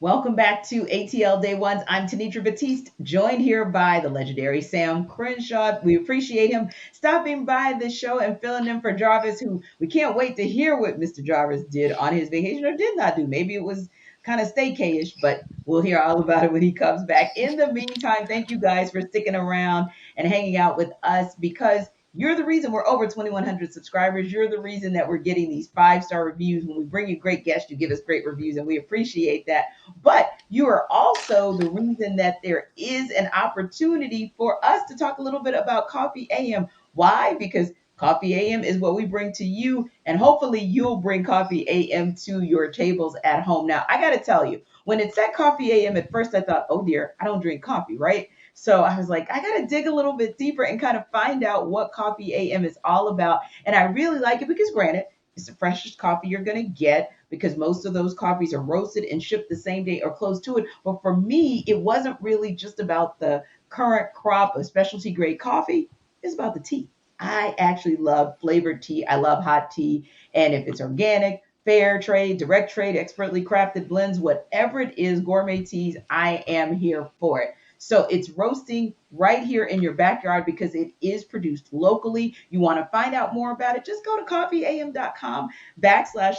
Welcome back to ATL Day Ones. I'm Tenitra Batiste, joined here by the legendary Sam Crenshaw. We appreciate him stopping by the show and filling in for Jarvis, who we can't wait to hear what Mr. Jarvis did on his vacation or did not do. Maybe it was kind of staycayish, but we'll hear all about it when he comes back. In the meantime, thank you guys for sticking around and hanging out with us because you're the reason we're over 2,100 subscribers. You're the reason that we're getting these 5-star reviews. When we bring you great guests, you give us great reviews, and we appreciate that. But you are also the reason that there is an opportunity for us to talk a little bit about Coffee AM. Why? Because Coffee AM is what we bring to you, and hopefully you'll bring Coffee AM to your tables at home. Now, I got to tell you, when it said Coffee AM, at first I thought, oh dear, I don't drink coffee, right? So I was like, I got to dig a little bit deeper and kind of find out what Coffee AM is all about. And I really like it because, granted, it's the freshest coffee you're going to get because most of those coffees are roasted and shipped the same day or close to it. But for me, it wasn't really just about the current crop of specialty grade coffee, it's about the tea. I actually love flavored tea. I love hot tea. And if it's organic, fair trade, direct trade, expertly crafted blends, whatever it is, gourmet teas, I am here for it. So it's roasting right here in your backyard because it is produced locally. You want to find out more about it? Just go to coffeeam.com/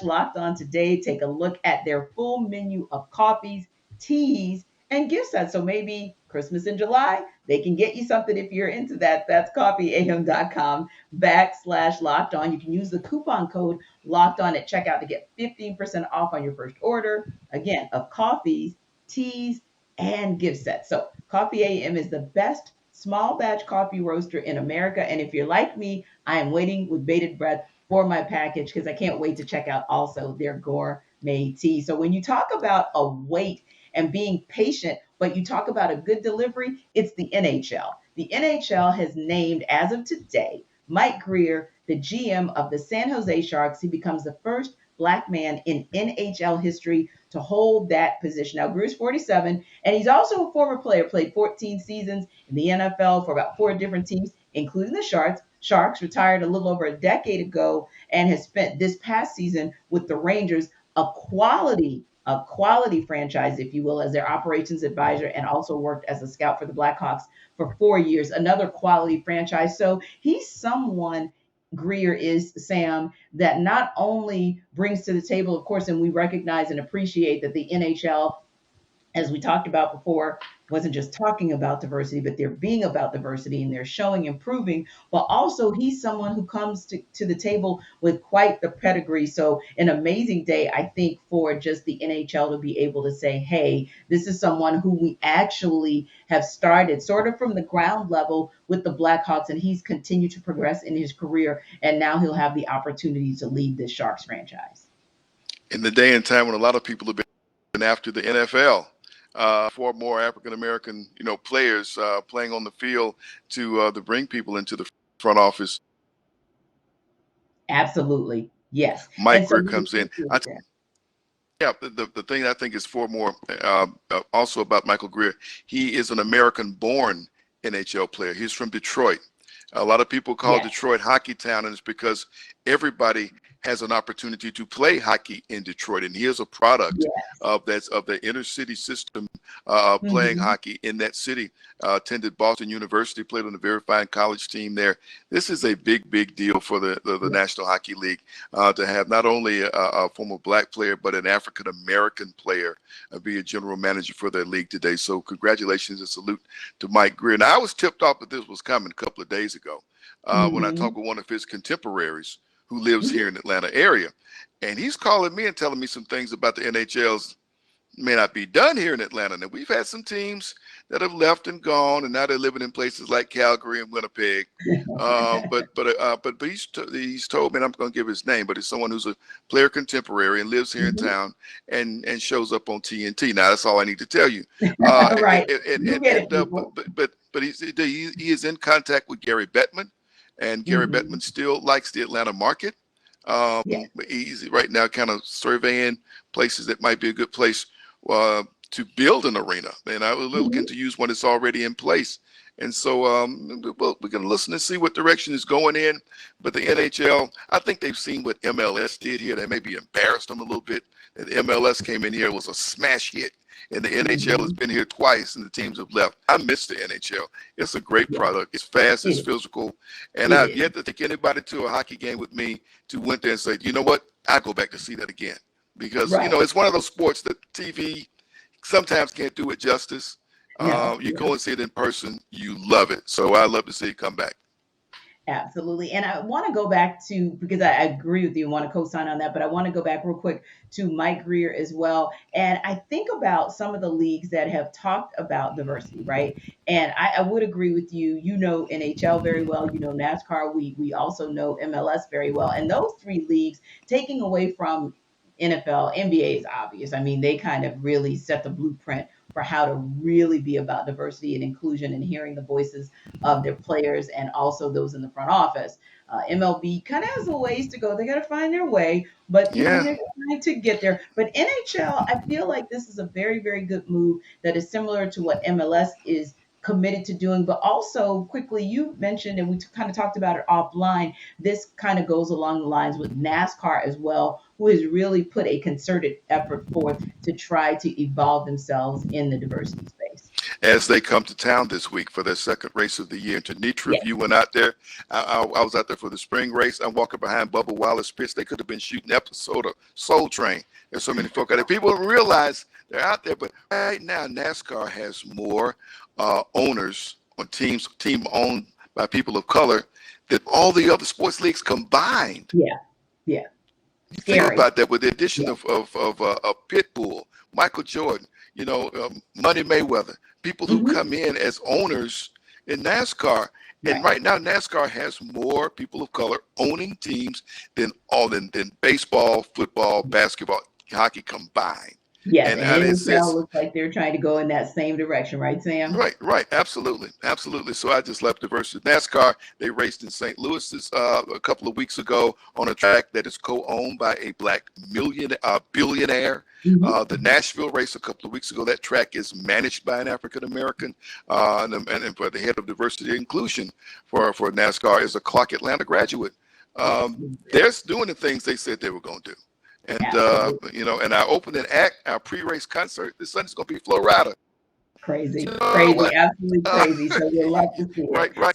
locked on today. Take a look at their full menu of coffees, teas, and gift sets. So maybe Christmas in July, they can get you something if you're into that. That's coffeeam.com/ locked on. You can use the coupon code locked on at checkout to get 15% off on your first order. Again, of coffees, teas, and gift sets. So Coffee AM is the best small batch coffee roaster in America. And if you're like me, I am waiting with bated breath for my package because I can't wait to check out also their gourmet tea. So when you talk about a wait and being patient, but you talk about a good delivery, it's the NHL. The NHL has named, as of today, Mike Grier the GM of the San Jose Sharks. He becomes the first Black man in NHL history to hold that position. Now, Grier's 47, and he's also a former player, played 14 seasons in the NFL for about 4 different teams, including the Sharks. Sharks retired a little over a decade ago and has spent this past season with the Rangers, a quality franchise, if you will, as their operations advisor, and also worked as a scout for the Blackhawks for 4 years, another quality franchise. So he's someone, Grier is, Sam, that not only brings to the table, of course, and we recognize and appreciate that the NHL, as we talked about before, wasn't just talking about diversity, but they're being about diversity and they're showing improving. But also, he's someone who comes to the table with quite the pedigree. So, an amazing day, I think, for just the NHL to be able to say, hey, this is someone who we actually have started sort of from the ground level with the Blackhawks, and he's continued to progress in his career. And now he'll have the opportunity to lead the Sharks franchise. In the day and time when a lot of people have been after the NFL for more African American, players playing on the field to bring people into the front office. Absolutely. Yes. And Mike so Greer we comes in. appreciate that. Yeah, the thing I think is for more also about Michael Greer, he is an American-born NHL player. He's from Detroit. A lot of people call Yes. Detroit Hockey Town, and it's because everybody has an opportunity to play hockey in Detroit, and he is a product Yes. of the inner city system playing Hmm. hockey in that city. Attended Boston University, played on a very fine college team there. This is a big deal for the National Hockey League to have not only a former black player but an African American player be a general manager for their league today. So congratulations and salute to Mike Greer. Now I was tipped off that this was coming a couple of days ago when I Hmm. talked with one of his contemporaries who lives here in the Atlanta area, and he's calling me and telling me some things about the NHL's may not be done here in Atlanta. Now we've had some teams that have left and gone, and now they're living in places like Calgary and Winnipeg. But he's told me, and I'm going to give his name, but it's someone who's a player contemporary and lives here in Hmm. town and shows up on TNT. Now that's all I need to tell you. Right. You get it, people. But he is in contact with Gary Bettman, and Gary Hmm. Bettman still likes the Atlanta market. Yes. He's right now kind of surveying places that might be a good place to build an arena. And I was looking Hmm. to use one that's already in place. And so we're going to listen and see what direction is going in. But the NHL, I think they've seen what MLS did here. They maybe embarrassed them a little bit. And the MLS came in here, was a smash hit. And the NHL has been here twice, and the teams have left. I miss the NHL. It's a great Yeah, product. It's fast. it It's is. physical. And It I've is. yet to take anybody to a hockey game with me to went there and say, you know what? I go back to see that again because Right. it's one of those sports that TV sometimes can't do it justice. No. You go and see it in person, you love it. So I love to see it come back. Absolutely. And I want to go back to, because I agree with you, want to co-sign on that, but I want to go back real quick to Mike Grier as well. And I think about some of the leagues that have talked about diversity, right? And I would agree with you. You know NHL very well. You know NASCAR. We also know MLS very well. And those three leagues, taking away from NFL, NBA is obvious. I mean, they kind of really set the blueprint for how to really be about diversity and inclusion and hearing the voices of their players and also those in the front office. MLB kind of has a ways to go. They got to find their way, but Yeah. they're trying to get there. But NHL, I feel like this is a very, very good move that is similar to what MLS is committed to doing. But also, quickly, you mentioned, and we kind of talked about it offline, this kind of goes along the lines with NASCAR as well, who has really put a concerted effort forth to try to evolve themselves in the diversity space. As they come to town this week for their second race of the year. Tenitra, Yeah. if you went out there, I was out there for the spring race. I'm walking behind Bubba Wallace Pitts. They could have been shooting episode of Soul Train. There's so many folk out there. People don't realize they're out there, but right now NASCAR has more owners on team owned by people of color than all the other sports leagues combined. Yeah. Yeah. You think Scary. about that with the addition Yeah. of Pitbull, Michael Jordan, Money Mayweather, people who Hmm. come in as owners in NASCAR. And Right. right now, NASCAR has more people of color owning teams than baseball, football, basketball, hockey combined. Yes. And, And and NHL it's looks like they're trying to go in that same direction, right, Sam? right, absolutely, absolutely. So I just love diversity. NASCAR, they raced in St. Louis a couple of weeks ago on a track that is co-owned by a black billionaire. Hmm. The Nashville race a couple of weeks ago, that track is managed by an African American, and for the head of diversity and inclusion for NASCAR is a Clark Atlanta graduate. They're doing the things they said they were going to do. And Absolutely. and our opening act, our pre-race concert this Sunday's going to be Florida. Crazy. You know Crazy. what? Absolutely Uh, crazy. So we'll love to see it. right, right,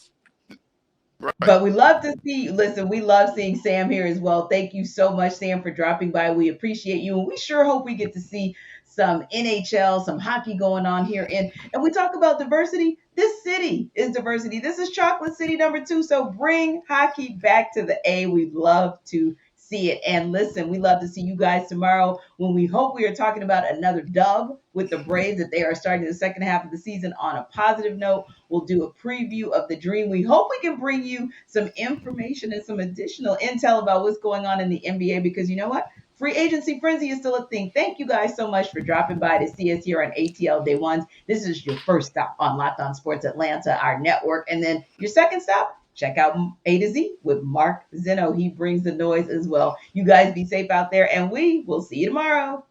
right. But we love to see, listen, we love seeing Sam here as well. Thank you so much, Sam, for dropping by. We appreciate you. And we sure hope we get to see some NHL, some hockey going on here. And we talk about diversity. This city is diversity. This is Chocolate City #2. So bring hockey back to the A. We'd love to see it. And listen, we love to see you guys tomorrow when we hope we are talking about another dub with the Braves, that they are starting the second half of the season on a positive note. We'll do a preview of the dream. We hope we can bring you some information and some additional intel about what's going on in the NBA, because you know what? Free agency frenzy is still a thing. Thank you guys so much for dropping by to see us here on ATL Day Ones. This is your first stop on Locked On Sports Atlanta, our network. And then your second stop, check out A to Z with Mark Zeno. He brings the noise as well. You guys be safe out there, and we will see you tomorrow.